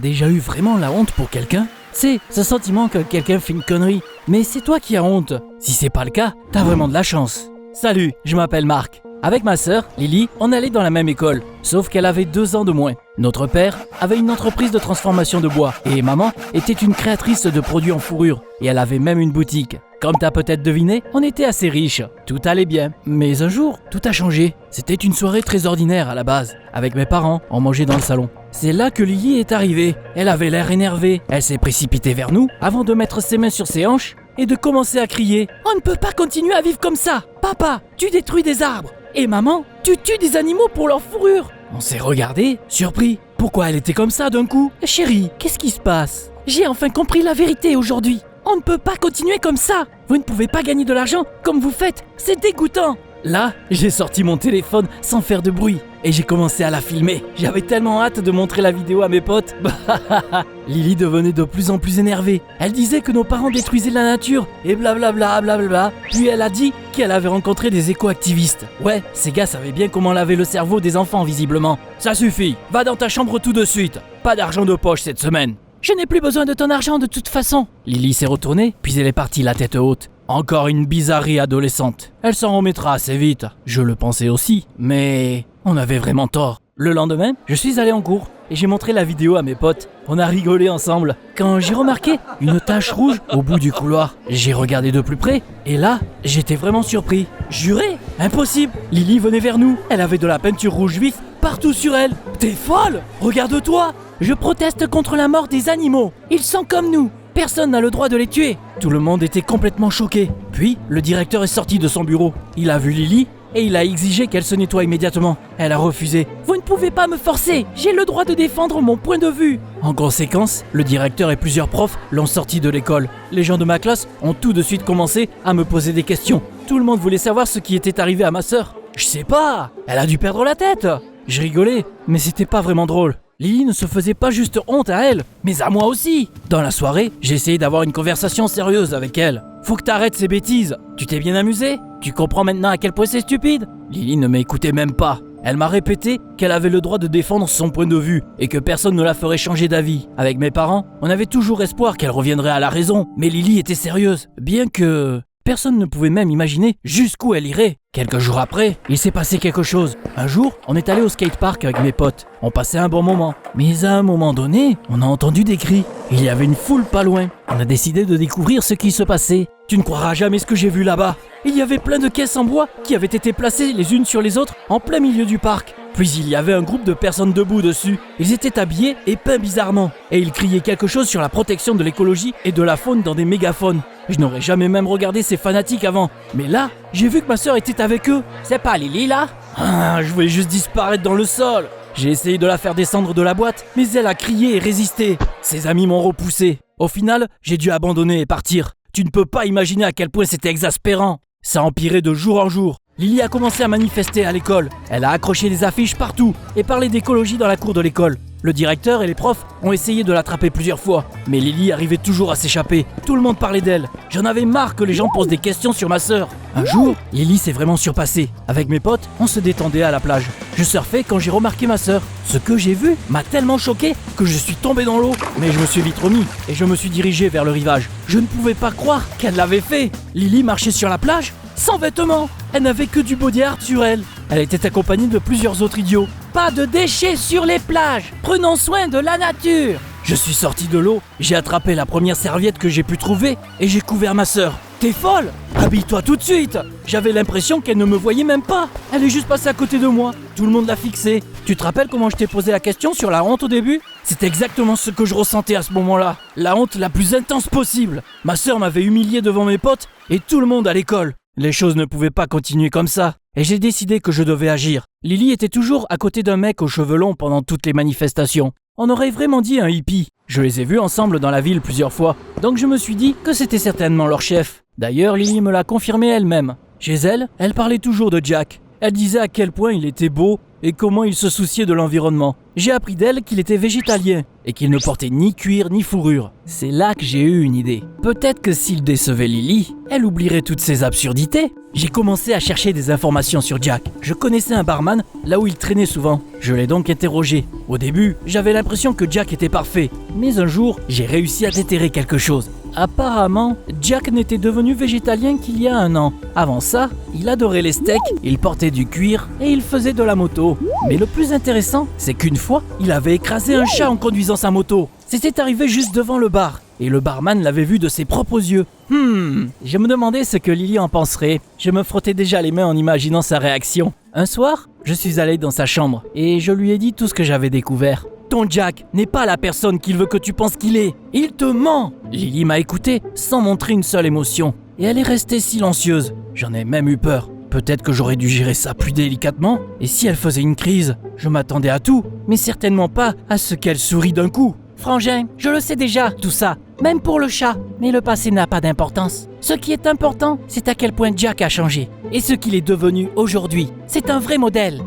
déjà eu vraiment la honte pour quelqu'un ? C'est ce sentiment que quelqu'un fait une connerie, mais c'est toi qui as honte. Si c'est pas le cas, t'as vraiment de la chance. Salut, je m'appelle Marc. Avec ma sœur, Lily, on allait dans la même école, sauf qu'elle avait 2 ans de moins. Notre père avait une entreprise de transformation de bois et maman était une créatrice de produits en fourrure et elle avait même une boutique. Comme t'as peut-être deviné, on était assez riches, tout allait bien. Mais un jour, tout a changé. C'était une soirée très ordinaire à la base. Avec mes parents, on mangeait dans le salon. C'est là que Lily est arrivée. Elle avait l'air énervée. Elle s'est précipitée vers nous avant de mettre ses mains sur ses hanches et de commencer à crier « On ne peut pas continuer à vivre comme ça. Papa, tu détruis des arbres. Et maman, tu tues des animaux pour leur fourrure. » On s'est regardés, surpris. Pourquoi elle était comme ça d'un coup ? Chérie, qu'est-ce qui se passe ? J'ai enfin compris la vérité aujourd'hui. On ne peut pas continuer comme ça. Vous ne pouvez pas gagner de l'argent comme vous faites. C'est dégoûtant. Là, j'ai sorti mon téléphone sans faire de bruit et j'ai commencé à la filmer. J'avais tellement hâte de montrer la vidéo à mes potes. Lily devenait de plus en plus énervée. Elle disait que nos parents détruisaient la nature et blablabla blablabla. Puis elle a dit qu'elle avait rencontré des éco-activistes. Ouais, ces gars savaient bien comment laver le cerveau des enfants visiblement. Ça suffit, va dans ta chambre tout de suite. Pas d'argent de poche cette semaine. Je n'ai plus besoin de ton argent de toute façon. Lily s'est retournée, puis elle est partie la tête haute. Encore une bizarrerie adolescente. Elle s'en remettra assez vite. Je le pensais aussi, mais on avait vraiment tort. Le lendemain, je suis allé en cours et j'ai montré la vidéo à mes potes. On a rigolé ensemble. Quand j'ai remarqué une tache rouge au bout du couloir, j'ai regardé de plus près et là, j'étais vraiment surpris. Juré, impossible. Lily venait vers nous. Elle avait de la peinture rouge vif partout sur elle. T'es folle ? Regarde-toi. Je proteste contre la mort des animaux. Ils sont comme nous. Personne n'a le droit de les tuer. Tout le monde était complètement choqué. Puis, le directeur est sorti de son bureau. Il a vu Lily et il a exigé qu'elle se nettoie immédiatement. Elle a refusé. Vous ne pouvez pas me forcer. J'ai le droit de défendre mon point de vue. En conséquence, le directeur et plusieurs profs l'ont sorti de l'école. Les gens de ma classe ont tout de suite commencé à me poser des questions. Tout le monde voulait savoir ce qui était arrivé à ma sœur. Je sais pas. Elle a dû perdre la tête. Je rigolais, mais c'était pas vraiment drôle. Lily ne se faisait pas juste honte à elle, mais à moi aussi. Dans la soirée, j'ai essayé d'avoir une conversation sérieuse avec elle. Faut que t'arrêtes ces bêtises. Tu t'es bien amusé ? Tu comprends maintenant à quel point c'est stupide ? Lily ne m'écoutait même pas. Elle m'a répété qu'elle avait le droit de défendre son point de vue et que personne ne la ferait changer d'avis. Avec mes parents, on avait toujours espoir qu'elle reviendrait à la raison, mais Lily était sérieuse, bien que personne ne pouvait même imaginer jusqu'où elle irait. Quelques jours après, il s'est passé quelque chose. Un jour, on est allé au skatepark avec mes potes. On passait un bon moment. Mais à un moment donné, on a entendu des cris. Il y avait une foule pas loin. On a décidé de découvrir ce qui se passait. Tu ne croiras jamais ce que j'ai vu là-bas. Il y avait plein de caisses en bois qui avaient été placées les unes sur les autres en plein milieu du parc. Puis il y avait un groupe de personnes debout dessus. Ils étaient habillés et peints bizarrement. Et ils criaient quelque chose sur la protection de l'écologie et de la faune dans des mégaphones. Je n'aurais jamais même regardé ces fanatiques avant. Mais là, j'ai vu que ma sœur était avec eux. C'est pas Lily là ? Je voulais juste disparaître dans le sol. J'ai essayé de la faire descendre de la boîte, mais elle a crié et résisté. Ses amis m'ont repoussé. Au final, j'ai dû abandonner et partir. Tu ne peux pas imaginer à quel point c'était exaspérant. Ça empirait de jour en jour. Lily a commencé à manifester à l'école. Elle a accroché des affiches partout et parlé d'écologie dans la cour de l'école. Le directeur et les profs ont essayé de l'attraper plusieurs fois, mais Lily arrivait toujours à s'échapper. Tout le monde parlait d'elle. J'en avais marre que les gens posent des questions sur ma sœur. Un jour, Lily s'est vraiment surpassée. Avec mes potes, on se détendait à la plage. Je surfais quand j'ai remarqué ma sœur. Ce que j'ai vu m'a tellement choqué que je suis tombé dans l'eau. Mais je me suis vite remis et je me suis dirigé vers le rivage. Je ne pouvais pas croire qu'elle l'avait fait. Lily marchait sur la plage sans vêtements. Elle n'avait que du body art sur elle. Elle était accompagnée de plusieurs autres idiots. Pas de déchets sur les plages. Prenons soin de la nature. Je suis sorti de l'eau, j'ai attrapé la première serviette que j'ai pu trouver et j'ai couvert ma sœur. T'es folle ? Habille-toi tout de suite. J'avais l'impression qu'elle ne me voyait même pas. Elle est juste passée à côté de moi. Tout le monde l'a fixée. Tu te rappelles comment je t'ai posé la question sur la honte au début ? C'est exactement ce que je ressentais à ce moment-là. La honte la plus intense possible. Ma sœur m'avait humilié devant mes potes et tout le monde à l'école. Les choses ne pouvaient pas continuer comme ça. Et j'ai décidé que je devais agir. Lily était toujours à côté d'un mec aux cheveux longs pendant toutes les manifestations. On aurait vraiment dit un hippie. Je les ai vus ensemble dans la ville plusieurs fois, donc je me suis dit que c'était certainement leur chef. D'ailleurs, Lily me l'a confirmé elle-même. Chez elle, elle parlait toujours de Jack. Elle disait à quel point il était beau et comment il se souciait de l'environnement. J'ai appris d'elle qu'il était végétalien et qu'il ne portait ni cuir ni fourrure. C'est là que j'ai eu une idée. Peut-être que s'il décevait Lily, elle oublierait toutes ces absurdités. J'ai commencé à chercher des informations sur Jack. Je connaissais un barman là où il traînait souvent. Je l'ai donc interrogé. Au début, j'avais l'impression que Jack était parfait. Mais un jour, j'ai réussi à déterrer quelque chose. Apparemment, Jack n'était devenu végétalien qu'il y a 1 an. Avant ça, il adorait les steaks, il portait du cuir et il faisait de la moto. Mais le plus intéressant, c'est qu'une fois, il avait écrasé un chat en conduisant sa moto. C'était arrivé juste devant le bar et le barman l'avait vu de ses propres yeux. Je me demandais ce que Lily en penserait. Je me frottais déjà les mains en imaginant sa réaction. Un soir, je suis allé dans sa chambre et je lui ai dit tout ce que j'avais découvert. Ton Jack n'est pas la personne qu'il veut que tu penses qu'il est. Il te ment. Lily m'a écouté sans montrer une seule émotion. Et elle est restée silencieuse. J'en ai même eu peur. Peut-être que j'aurais dû gérer ça plus délicatement. Et si elle faisait une crise, je m'attendais à tout. Mais certainement pas à ce qu'elle sourit d'un coup. Frangin, je le sais déjà, tout ça. Même pour le chat. Mais le passé n'a pas d'importance. Ce qui est important, c'est à quel point Jack a changé. Et ce qu'il est devenu aujourd'hui. C'est un vrai modèle.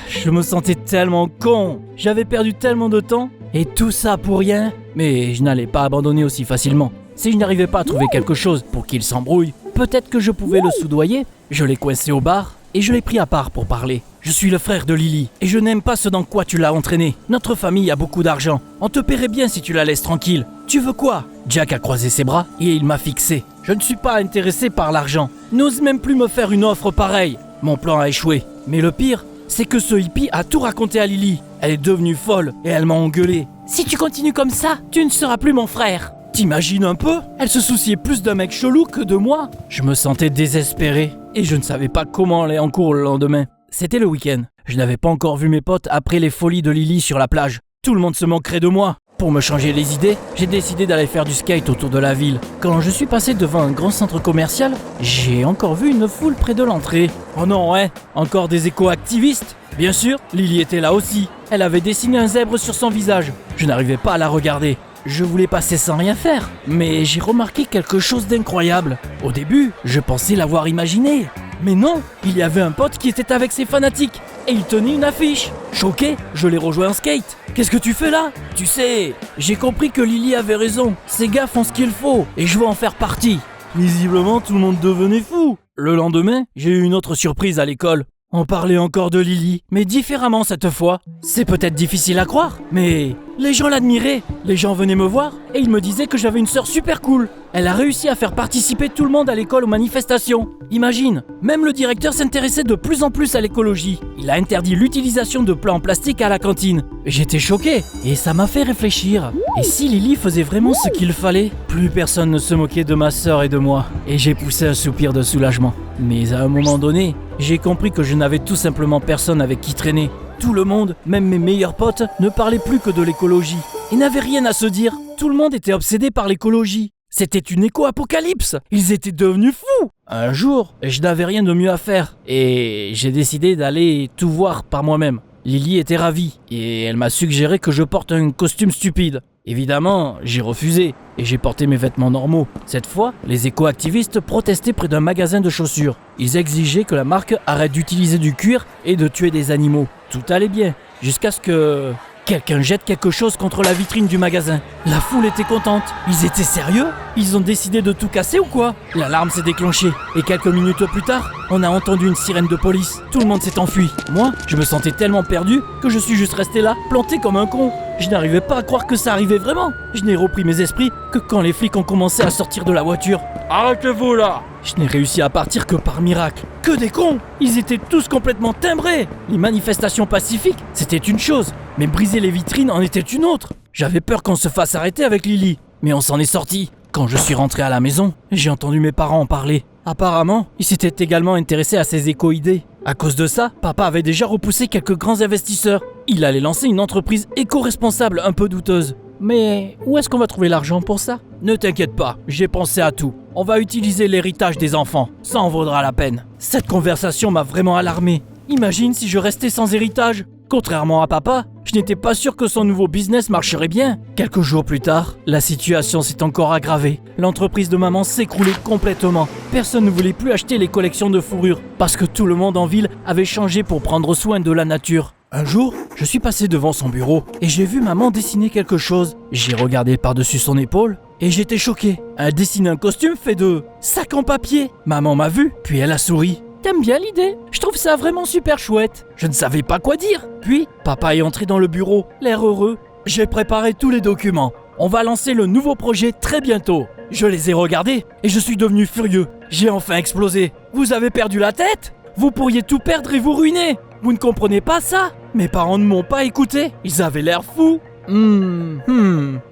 Je me sentais tellement con. J'avais perdu tellement de temps. Et tout ça pour rien. Mais je n'allais pas abandonner aussi facilement. Si je n'arrivais pas à trouver quelque chose pour qu'il s'embrouille, peut-être que je pouvais le soudoyer. Je l'ai coincé au bar et je l'ai pris à part pour parler. Je suis le frère de Lily et je n'aime pas ce dans quoi tu l'as entraîné. Notre famille a beaucoup d'argent. On te paierait bien si tu la laisses tranquille. Tu veux quoi? Jack a croisé ses bras et il m'a fixé. Je ne suis pas intéressé par l'argent. N'ose même plus me faire une offre pareille. Mon plan a échoué. Mais le pire, c'est que ce hippie a tout raconté à Lily. Elle est devenue folle et elle m'a engueulé. Si tu continues comme ça, tu ne seras plus mon frère. T'imagines un peu? Elle se souciait plus d'un mec chelou que de moi. Je me sentais désespéré et je ne savais pas comment aller en cours le lendemain. C'était le week-end. Je n'avais pas encore vu mes potes après les folies de Lily sur la plage. Tout le monde se moquerait de moi. Pour me changer les idées, j'ai décidé d'aller faire du skate autour de la ville. Quand je suis passé devant un grand centre commercial, j'ai encore vu une foule près de l'entrée. Oh non, ouais, encore des éco-activistes? Bien sûr, Lily était là aussi. Elle avait dessiné un zèbre sur son visage. Je n'arrivais pas à la regarder. Je voulais passer sans rien faire, mais j'ai remarqué quelque chose d'incroyable. Au début, je pensais l'avoir imaginé. Mais non, il y avait un pote qui était avec ses fanatiques et il tenait une affiche. Choqué, je l'ai rejoint en skate. Qu'est-ce que tu fais là? Tu sais, j'ai compris que Lily avait raison. Ces gars font ce qu'il faut et je veux en faire partie. Visiblement, tout le monde devenait fou. Le lendemain, j'ai eu une autre surprise à l'école. On parlait encore de Lily, mais différemment cette fois. C'est peut-être difficile à croire, mais les gens l'admiraient. Les gens venaient me voir et ils me disaient que j'avais une sœur super cool. Elle a réussi à faire participer tout le monde à l'école aux manifestations. Imagine, même le directeur s'intéressait de plus en plus à l'écologie. Il a interdit l'utilisation de plats en plastique à la cantine. J'étais choqué et ça m'a fait réfléchir. Et si Lily faisait vraiment ce qu'il fallait? Plus personne ne se moquait de ma sœur et de moi. Et j'ai poussé un soupir de soulagement. Mais à un moment donné, j'ai compris que je n'avais tout simplement personne avec qui traîner. Tout le monde, même mes meilleurs potes, ne parlaient plus que de l'écologie. Ils n'avaient rien à se dire. Tout le monde était obsédé par l'écologie. C'était une éco-apocalypse. Ils étaient devenus fous. Un jour, je n'avais rien de mieux à faire. Et j'ai décidé d'aller tout voir par moi-même. Lily était ravie et elle m'a suggéré que je porte un costume stupide. Évidemment, j'ai refusé et j'ai porté mes vêtements normaux. Cette fois, les éco-activistes protestaient près d'un magasin de chaussures. Ils exigeaient que la marque arrête d'utiliser du cuir et de tuer des animaux. Tout allait bien, jusqu'à ce que quelqu'un jette quelque chose contre la vitrine du magasin. La foule était contente. Ils étaient sérieux? Ils ont décidé de tout casser ou quoi? L'alarme s'est déclenchée et quelques minutes plus tard, on a entendu une sirène de police. Tout le monde s'est enfui. Moi, je me sentais tellement perdu que je suis juste resté là, planté comme un con. Je n'arrivais pas à croire que ça arrivait vraiment. Je n'ai repris mes esprits que quand les flics ont commencé à sortir de la voiture. Arrêtez-vous là! Je n'ai réussi à partir que par miracle. Que des cons! Ils étaient tous complètement timbrés. Les manifestations pacifiques, c'était une chose, mais briser les vitrines en était une autre. J'avais peur qu'on se fasse arrêter avec Lily, mais on s'en est sorti. Quand je suis rentré à la maison, j'ai entendu mes parents en parler. Apparemment, ils s'étaient également intéressés à ces éco-idées. À cause de ça, papa avait déjà repoussé quelques grands investisseurs. Il allait lancer une entreprise éco-responsable un peu douteuse. Mais où est-ce qu'on va trouver l'argent pour ça? Ne t'inquiète pas, j'ai pensé à tout. On va utiliser l'héritage des enfants. Ça en vaudra la peine. Cette conversation m'a vraiment alarmé. Imagine si je restais sans héritage. Contrairement à papa, je n'étais pas sûr que son nouveau business marcherait bien. Quelques jours plus tard, la situation s'est encore aggravée. L'entreprise de maman s'écroulait complètement. Personne ne voulait plus acheter les collections de fourrures parce que tout le monde en ville avait changé pour prendre soin de la nature. Un jour, je suis passé devant son bureau et j'ai vu maman dessiner quelque chose. J'ai regardé par-dessus son épaule et j'étais choqué. Elle dessine un costume fait de sacs en papier. Maman m'a vu, puis elle a souri. T'aimes bien l'idée? Je trouve ça vraiment super chouette. Je ne savais pas quoi dire. Puis, papa est entré dans le bureau, l'air heureux. J'ai préparé tous les documents. On va lancer le nouveau projet très bientôt. Je les ai regardés et je suis devenu furieux. J'ai enfin explosé. Vous avez perdu la tête? Vous pourriez tout perdre et vous ruiner. Vous ne comprenez pas ça? Mes parents ne m'ont pas écouté. Ils avaient l'air fous.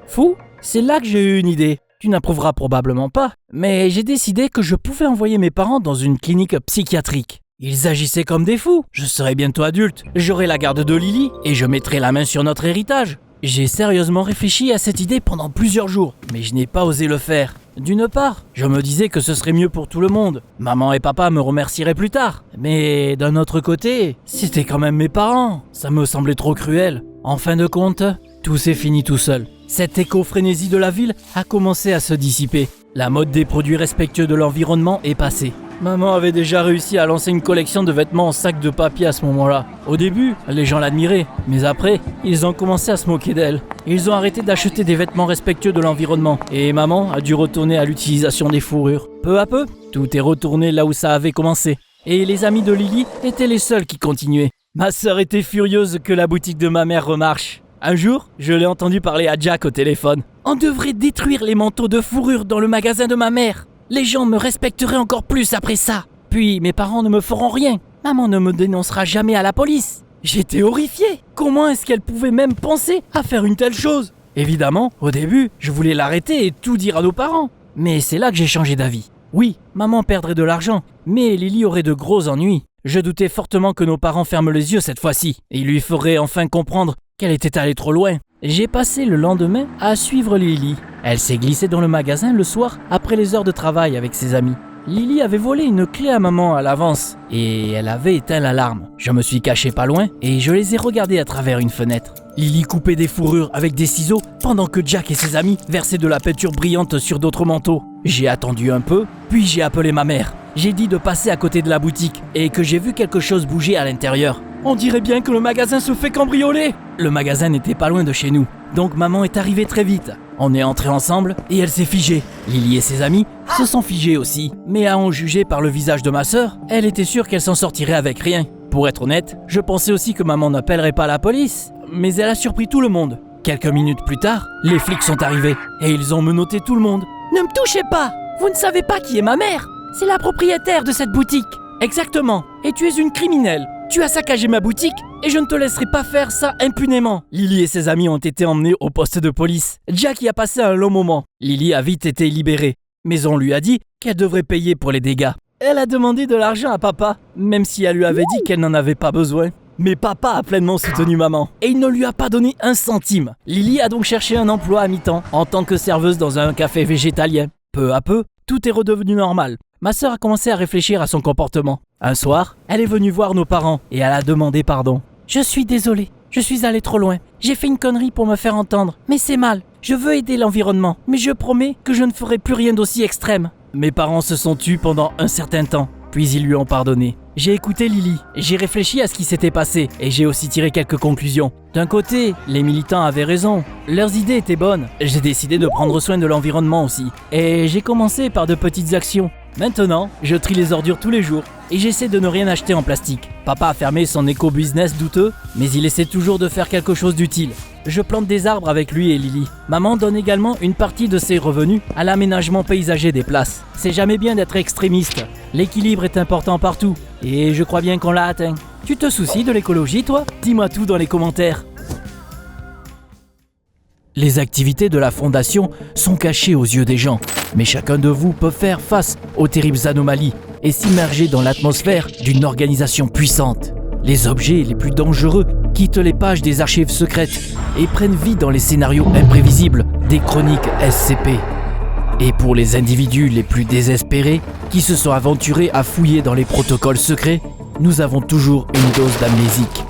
Fou? C'est là que j'ai eu une idée. Tu n'approuveras probablement pas, mais j'ai décidé que je pouvais envoyer mes parents dans une clinique psychiatrique. Ils agissaient comme des fous. Je serai bientôt adulte, j'aurai la garde de Lily et je mettrai la main sur notre héritage. J'ai sérieusement réfléchi à cette idée pendant plusieurs jours, mais je n'ai pas osé le faire. D'une part, je me disais que ce serait mieux pour tout le monde. Maman et papa me remercieraient plus tard. Mais d'un autre côté, c'était quand même mes parents. Ça me semblait trop cruel. En fin de compte, tout s'est fini tout seul. Cette éco-frénésie de la ville a commencé à se dissiper. La mode des produits respectueux de l'environnement est passée. Maman avait déjà réussi à lancer une collection de vêtements en sac de papier à ce moment-là. Au début, les gens l'admiraient, mais après, ils ont commencé à se moquer d'elle. Ils ont arrêté d'acheter des vêtements respectueux de l'environnement, et maman a dû retourner à l'utilisation des fourrures. Peu à peu, tout est retourné là où ça avait commencé. Et les amis de Lily étaient les seuls qui continuaient. Ma sœur était furieuse que la boutique de ma mère remarche. Un jour, je l'ai entendu parler à Jack au téléphone. On devrait détruire les manteaux de fourrure dans le magasin de ma mère. Les gens me respecteraient encore plus après ça. Puis mes parents ne me feront rien. Maman ne me dénoncera jamais à la police. J'étais horrifié. Comment est-ce qu'elle pouvait même penser à faire une telle chose? Évidemment, au début, je voulais l'arrêter et tout dire à nos parents. Mais c'est là que j'ai changé d'avis. Oui, maman perdrait de l'argent, mais Lily aurait de gros ennuis. Je doutais fortement que nos parents ferment les yeux cette fois-ci et lui feraient enfin comprendre qu'elle était allée trop loin. J'ai passé le lendemain à suivre Lily. Elle s'est glissée dans le magasin le soir après les heures de travail avec ses amis. Lily avait volé une clé à maman à l'avance et elle avait éteint l'alarme. Je me suis caché pas loin et je les ai regardés à travers une fenêtre. Lily coupait des fourrures avec des ciseaux pendant que Jack et ses amis versaient de la peinture brillante sur d'autres manteaux. J'ai attendu un peu, puis j'ai appelé ma mère. J'ai dit de passer à côté de la boutique et que j'ai vu quelque chose bouger à l'intérieur. On dirait bien que le magasin se fait cambrioler. Le magasin n'était pas loin de chez nous, donc maman est arrivée très vite. On est entrés ensemble et elle s'est figée. Lily et ses amis se sont figés aussi, mais à en juger par le visage de ma sœur, elle était sûre qu'elle s'en sortirait avec rien. Pour être honnête, je pensais aussi que maman n'appellerait pas la police, mais elle a surpris tout le monde. Quelques minutes plus tard, les flics sont arrivés et ils ont menotté tout le monde. Ne me touchez pas! Vous ne savez pas qui est ma mère! C'est la propriétaire de cette boutique. Exactement. Et tu es une criminelle. Tu as saccagé ma boutique et je ne te laisserai pas faire ça impunément. Lily et ses amis ont été emmenés au poste de police. Jack y a passé un long moment. Lily a vite été libérée. Mais on lui a dit qu'elle devrait payer pour les dégâts. Elle a demandé de l'argent à papa, même si elle lui avait dit qu'elle n'en avait pas besoin. Mais papa a pleinement soutenu maman et il ne lui a pas donné un centime. Lily a donc cherché un emploi à mi-temps en tant que serveuse dans un café végétalien. Peu à peu, tout est redevenu normal. Ma sœur a commencé à réfléchir à son comportement. Un soir, elle est venue voir nos parents et elle a demandé pardon. Je suis désolée, je suis allée trop loin. J'ai fait une connerie pour me faire entendre, mais c'est mal. Je veux aider l'environnement, mais je promets que je ne ferai plus rien d'aussi extrême. Mes parents se sont tus pendant un certain temps, puis ils lui ont pardonné. J'ai écouté Lily, j'ai réfléchi à ce qui s'était passé et j'ai aussi tiré quelques conclusions. D'un côté, les militants avaient raison, leurs idées étaient bonnes. J'ai décidé de prendre soin de l'environnement aussi. Et j'ai commencé par de petites actions. Maintenant, je trie les ordures tous les jours et j'essaie de ne rien acheter en plastique. Papa a fermé son éco-business douteux, mais il essaie toujours de faire quelque chose d'utile. Je plante des arbres avec lui et Lily. Maman donne également une partie de ses revenus à l'aménagement paysager des places. C'est jamais bien d'être extrémiste. L'équilibre est important partout et je crois bien qu'on l'a atteint. Tu te soucies de l'écologie, toi? Dis-moi tout dans les commentaires. Les activités de la Fondation sont cachées aux yeux des gens, mais chacun de vous peut faire face aux terribles anomalies et s'immerger dans l'atmosphère d'une organisation puissante. Les objets les plus dangereux quittent les pages des archives secrètes et prennent vie dans les scénarios imprévisibles des chroniques SCP. Et pour les individus les plus désespérés qui se sont aventurés à fouiller dans les protocoles secrets, nous avons toujours une dose d'amnésique.